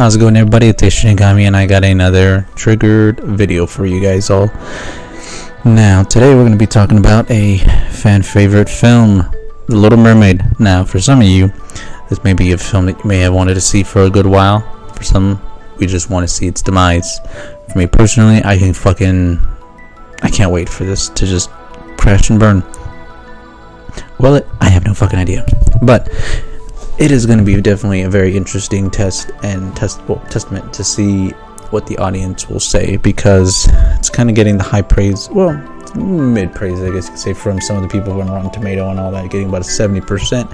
How's it going, everybody? It's Shinigami, and I got another triggered video for you guys all. Now, today we're going to be talking about a fan favorite film, The Little Mermaid. Now, for some of you, this may be a film that you may have wanted to see for a good while. For some, we just want to see its demise. For me personally, I can't wait for this to just crash and burn. Well, I have no fucking idea, but it is going to be definitely a very interesting testament to see what the audience will say, because it's kind of getting the high praise, well, mid praise, I guess you could say, from some of the people who are on Rotten Tomato and all that, getting about a 70%.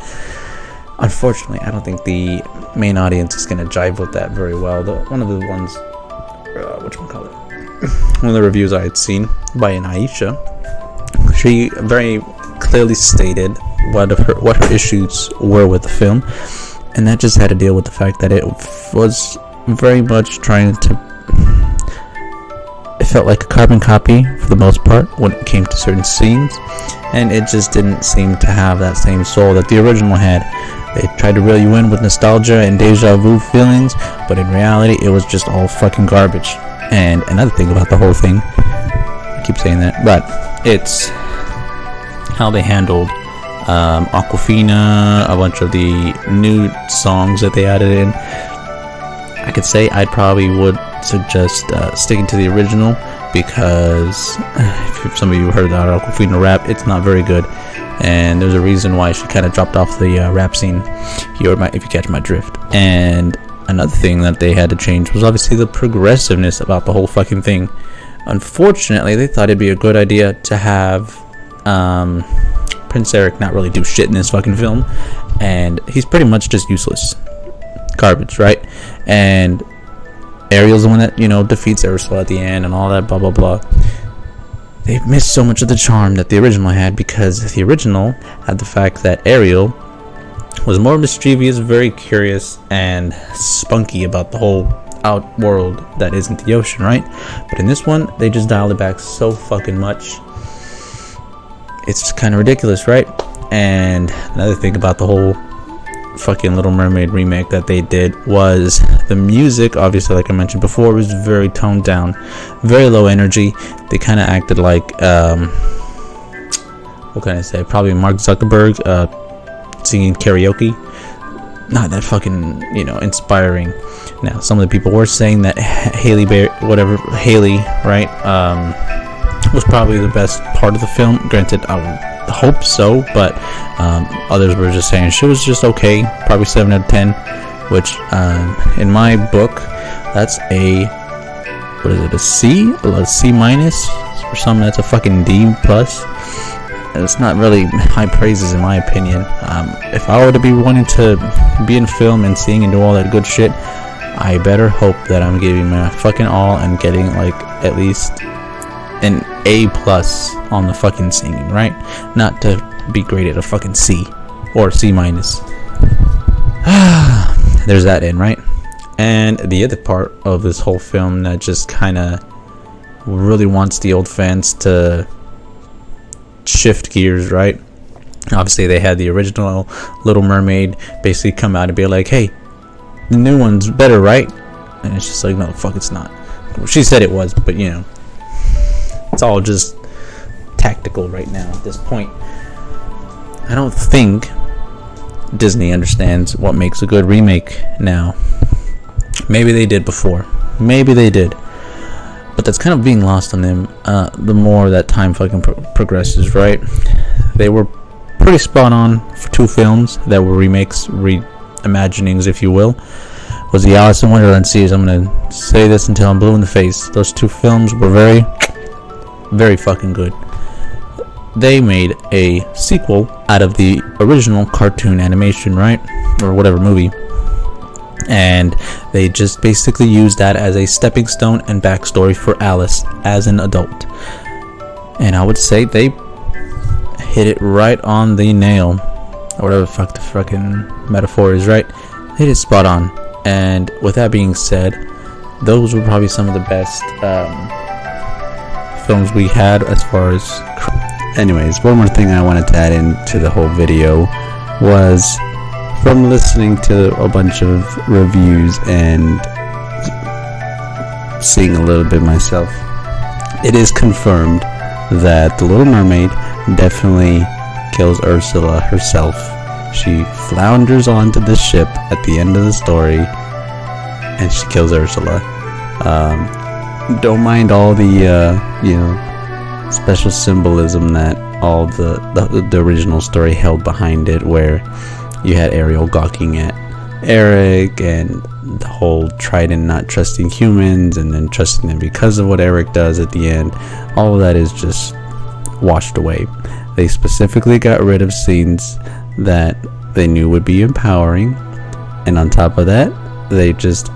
Unfortunately, I don't think the main audience is going to jive with that very well. One of the ones, one of the reviews I had seen by an Aisha, she very clearly stated what her issues were with the film, and that just had to deal with the fact that it was very much it felt like a carbon copy for the most part when it came to certain scenes, and it just didn't seem to have that same soul that the original had. They tried to reel you in with nostalgia and deja vu feelings, but in reality it was just all fucking garbage. And another thing about the whole thing, I keep saying that, but it's how they handled Aquafina, a bunch of the new songs that they added in. I could say I probably would suggest sticking to the original, because if some of you heard that Aquafina rap, it's not very good, and there's a reason why she kind of dropped off the rap scene, if you catch my drift. And another thing that they had to change was obviously the progressiveness about the whole fucking thing. Unfortunately, they thought it'd be a good idea to have Prince Eric not really do shit in this fucking film, and he's pretty much just useless garbage, right? And Ariel's the one that, defeats Ursula at the end and all that blah blah blah. They missed so much of the charm that the original had, because the original had the fact that Ariel was more mischievous, very curious, and spunky about the whole out world that isn't the ocean, right? But in this one, they just dialed it back so fucking much. It's kind of ridiculous, right? And another thing about the whole fucking Little Mermaid remake that they did was the music, obviously, like I mentioned before, was very toned down, very low energy. They kind of acted like, what can I say, probably Mark Zuckerberg singing karaoke. Not that fucking, inspiring. Now, some of the people were saying that Haley, right, was probably the best part of the film. Granted, I would hope so, but others were just saying she was just okay, probably 7 out of 10, which in my book, that's a C minus. For some, that's a fucking D plus. It's not really high praises in my opinion. If I were to be wanting to be in film and sing and do all that good shit, I better hope that I'm giving my fucking all and getting like at least an A plus on the fucking singing, right? Not to be graded a fucking C or C minus. There's that in, right? And the other part of this whole film that just kind of really wants the old fans to shift gears, right? Obviously, they had the original Little Mermaid basically come out and be like, hey, the new one's better, right? And it's just like, no, fuck, it's not. She said it was, but it's all just tactical right now at this point. I don't think Disney understands what makes a good remake now. Maybe they did before. Maybe they did. But that's kind of being lost on them the more that time fucking progresses, right? They were pretty spot on for two films that were remakes, reimaginings, if you will. Was the Alice in Wonderland series. I'm going to say this until I'm blue in the face. Those two films were very, very fucking good. They made a sequel out of the original cartoon animation, right? Or whatever movie. And they just basically used that as a stepping stone and backstory for Alice as an adult. And I would say they hit it right on the nail, or whatever the fuck the fucking metaphor is, right? Hit it spot on. And with that being said, those were probably some of the best films we had as far as. Anyways, one more thing I wanted to add into the whole video was, from listening to a bunch of reviews and seeing a little bit myself. It is confirmed that the Little Mermaid definitely kills Ursula herself. She flounders onto the ship at the end of the story, and she kills Ursula. Don't mind all the special symbolism that all the original story held behind it, where you had Ariel gawking at Eric, and the whole Trident not trusting humans and then trusting them because of what Eric does at the end. All of that is just washed away. They specifically got rid of scenes that they knew would be empowering, and on top of that, they just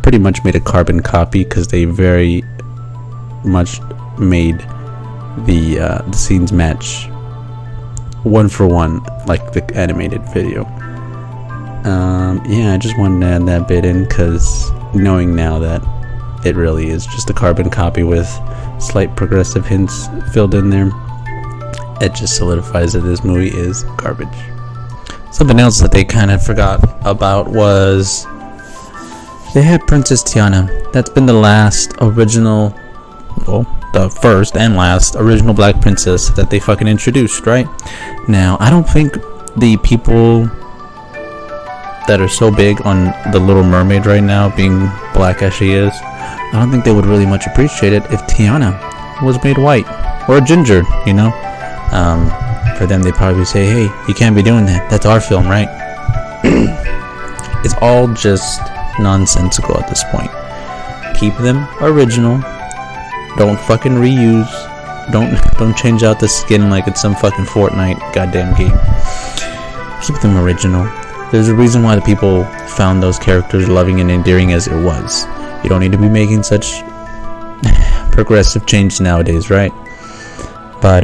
pretty much made a carbon copy, because they very much made the scenes match one for one like the animated video. I just wanted to add that bit in, because knowing now that it really is just a carbon copy with slight progressive hints filled in there, it just solidifies that this movie is garbage. Something else that they kind of forgot about was they had Princess Tiana. That's been the last original, well, the first and last original black princess that they fucking introduced, right? Now, I don't think the people that are so big on the Little Mermaid right now, being black as she is, I don't think they would really much appreciate it if Tiana was made white or ginger, you know? For them, they probably say, hey, you can't be doing that. That's our film, right? It's all just nonsensical at this point. Keep them original. Don't fucking reuse. Don't change out the skin like it's some fucking Fortnite goddamn game. Keep them original. There's a reason why the people found those characters loving and endearing as it was. You don't need to be making such progressive change nowadays, right? But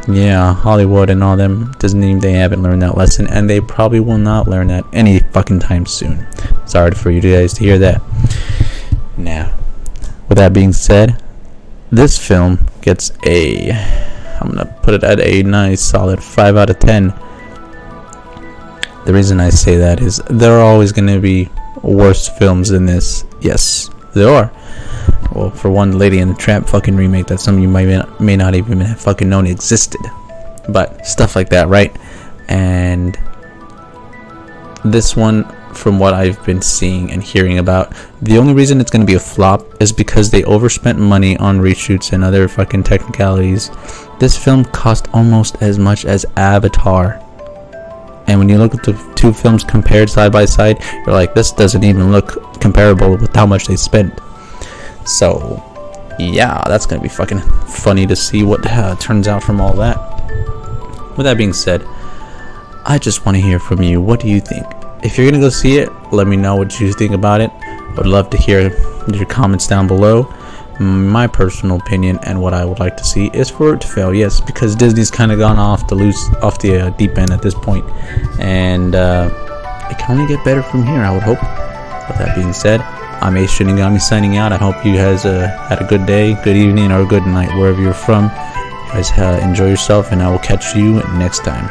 yeah, Hollywood and all them, Disney, they haven't learned that lesson, and they probably will not learn that any fucking time soon. Sorry for you guys to hear that. Now, with that being said, this film gets I'm gonna put it at a nice solid 5 out of 10. The reason I say that is there are always going to be worse films than this. Yes, there are. Well, for one, Lady and the Tramp fucking remake that some of you may not even have fucking known existed. But stuff like that, right? And this one, from what I've been seeing and hearing about, the only reason it's going to be a flop is because they overspent money on reshoots and other fucking technicalities. This film cost almost as much as Avatar. And when you look at the two films compared side by side, you're like, this doesn't even look comparable with how much they spent. So, yeah, that's going to be fucking funny to see what turns out from all that. With that being said, I just want to hear from you. What do you think? If you're going to go see it, let me know what you think about it. I would love to hear your comments down below. My personal opinion and what I would like to see is for it to fail, yes, because Disney's kind of gone off the deep end at this point, and it can only get better from here, I would hope. With that being said, I'm Ace Shinigami signing out. I hope you guys had a good day, good evening, or a good night wherever you're from. You guys enjoy yourself, and I will catch you next time.